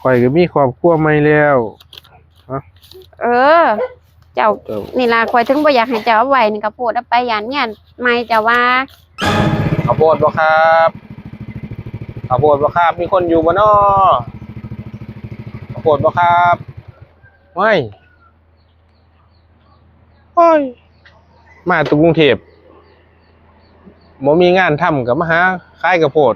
ข่อยก็มีครอบครัวใหม่แล้วเออเจ้านี่ล่ะข่อยถึงบ่อยากให้เจ้าเอาไว้นี่ก็โพดเอาไปย่านเมียไม่เจ้าว่าข้าวโพดบ่ครับข้าวโพดบ่ครับมีคนอยู่บ่น้อข้าวโพดบ่ครับไม่โอ้ยมาตุกรุงเทพบ่มีงานทำก็มาหาขายข้าวโพด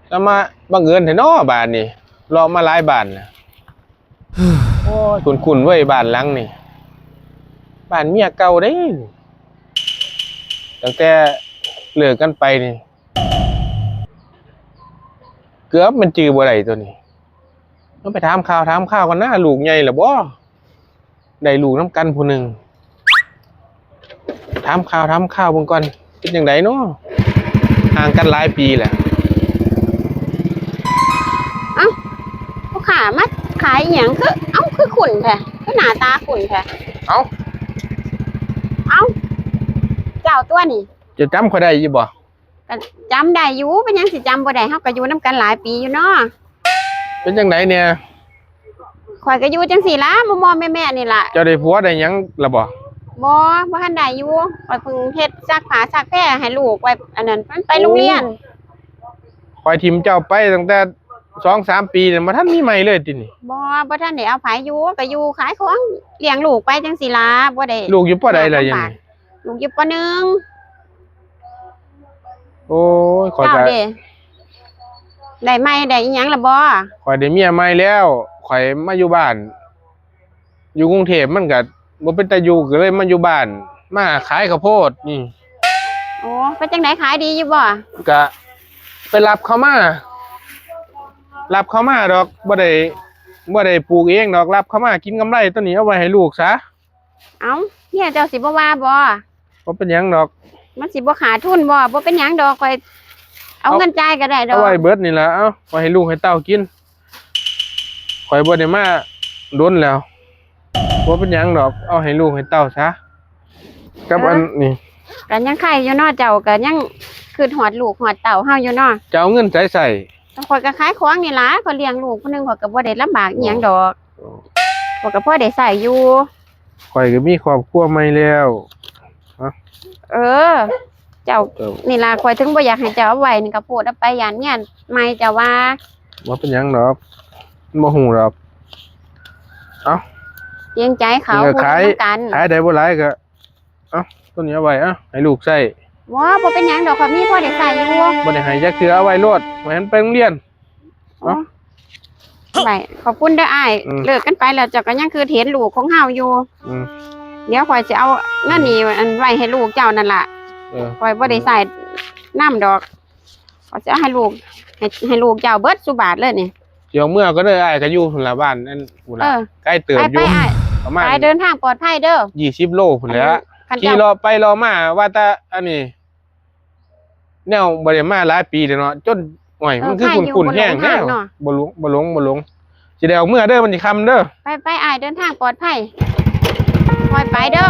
แล้วมาบังเอิญแท้น้อบาดนี้รอมาหลายบาทน่ะโอ้ยคุ้นๆเว้ยบ้านหลังนี่บ้านเมียเก่าเด้ตั้งแต่เลิกกันไปนี่เกือบมันจือบ่ได้ตัวนี้ต้องไปถามข่าวกันนะลูกใหญ่ล่ะบ่ได้ลูกนำกันผู้หนึงถามข่าวเบิ่งก่อนเป็นจังไดเนาะห่างกันหลายปีแหละเอ้าผู้ขามาขายอีหยังคือคือขุ่นแท้คือหน้าตาขุ่นแท้เอ้าเจ้าตัวนี่จะจำเขาได้อยู่บ่ก็จำได้อยู่เป็นหยังสิจำบ่ได้เฮาก็อยู่นํกันหลายปีอยู่เนาะเป็นจังไดเนี่ยข่อยก็อยู่จังซี่ล่ะมอๆแม่ๆนี่ล่ะเจ้าได้ผัวได้หยังล่ะบ่บ่ทันได้อยู่ข่อยเพิ่งเฮ็ดซักผ้าซักแพรให้ลูกไว้อันนั้นมันไปโรงเรียนข่อยทิ่มเจ้าไปตั้งแต่ 2-3 ปีเนี่ยบ่ทันมีใหม่เลยตินี่บ่ทันได้เอาไผอยู่ก็อยู่ขายของเลี้ยงลูกไปจังซี่ล่ะบ่ได้ลูกอยู่ปอใดล่ะยังลูกอยู่ป.1โอ้ยข่อยก็ได้ใหม่ได้อีหยังล่ะบ่ข่อยได้เมียใหม่แล้วข่อยมาอยู่บ้านอยู่กรุงเทพมันก็บ่เป็นตาอยู่ก็เลยมาอยู่บ้านมาขายข้าวโพดนี่โอ้เป็นจังได๋ขายดีอยู่บ่ก็ไปรับเขามาดอกบ่ได้ปลูกเองดอกรับเขามากินกำไรตัวนี้เอาไว้ให้ลูกซะเอ้าเมียเจ้าสิบ่ว่าบ่เป็นหยังดอกมันสิบ่ขาดทุนบ่เป็นหยังดอกข่อยเอาเงินจ่ายก็ได้ดอกเอาไว้เบิดนี่ล่ะเอาไว้ให้ลูกให้เต้ากินข่อยบ่ได้มาโดนแล้วบ่เป็นหยังดอกเอาให้ลูกให้เต้าซะกับอันนี่ก็ยังไข่อยู่เนาะเจ้าก็ยังคิดฮอดลูกฮอดเต้าเฮาอยู่เนาะจะเอาเงินใส่ข่อยก็ขายของนี่ล่ะข่อยเลี้ยงลูกผู้นึงข่อยก็บ่ได้ลำบากอีหยังดอกข่อยก็พอได้ใช้อยู่ข่อยก็มีครอบครัวใหม่แล้วเออเจ้านี่ล่ะข่อยถึงบ่อยากให้เจ้าเอาไว้นี่ก็โพดเอาไปย่านเมียไม่เจ้าว่าบ่เป็นหยังดอกบ่ฮู้ดอกเอ้าเกรงใจเขาพูดกันขายได้บ่หลายก็เอ้าตัวนี้เอาไว้ให้ลูกใช้บ่เป็นหยังดอกข่อยมีพอได้ใช้อยู่บ่ได้ให้จักเทื่อเอาไว้โลดไว้ให้ไปโรงเรียนไปขอบคุณเด้ออ้ายเลิกกันไปแล้วเจ้าก็ยังคือเห็นลูกของเฮาอยู่เดี๋ยวข่อยสิเอาเงินนี่อันไว้ให้ลูกเจ้านั่นล่ะข่อยบ่ได้ใช้น้ำดอกข่อยสิเอาให้ลูกเจ้าเบิดสุบาทเลยนี่เดี๋ยวเมื่อก็ได้อ้ายก็อยู่พุ่นล่ะบ้านนั่นพุ่นล่ะใกล้เติบอยู่ประมาณเดินทางปลอดภัยเด้อ20 โลพุ่นแหละขี่รอไปรอมาว่าแต่อันนี้แนวบ่ได้มาหลายปีแล้วเนาะจนโอ้ยมันคือคุ้นๆแห้งแล้วบ่หลงสิได้เอาเมื่อเด้อมันสิค่ำเด้อไปอ้ายเดินทางปลอดภัยปล่อยไปเด้อ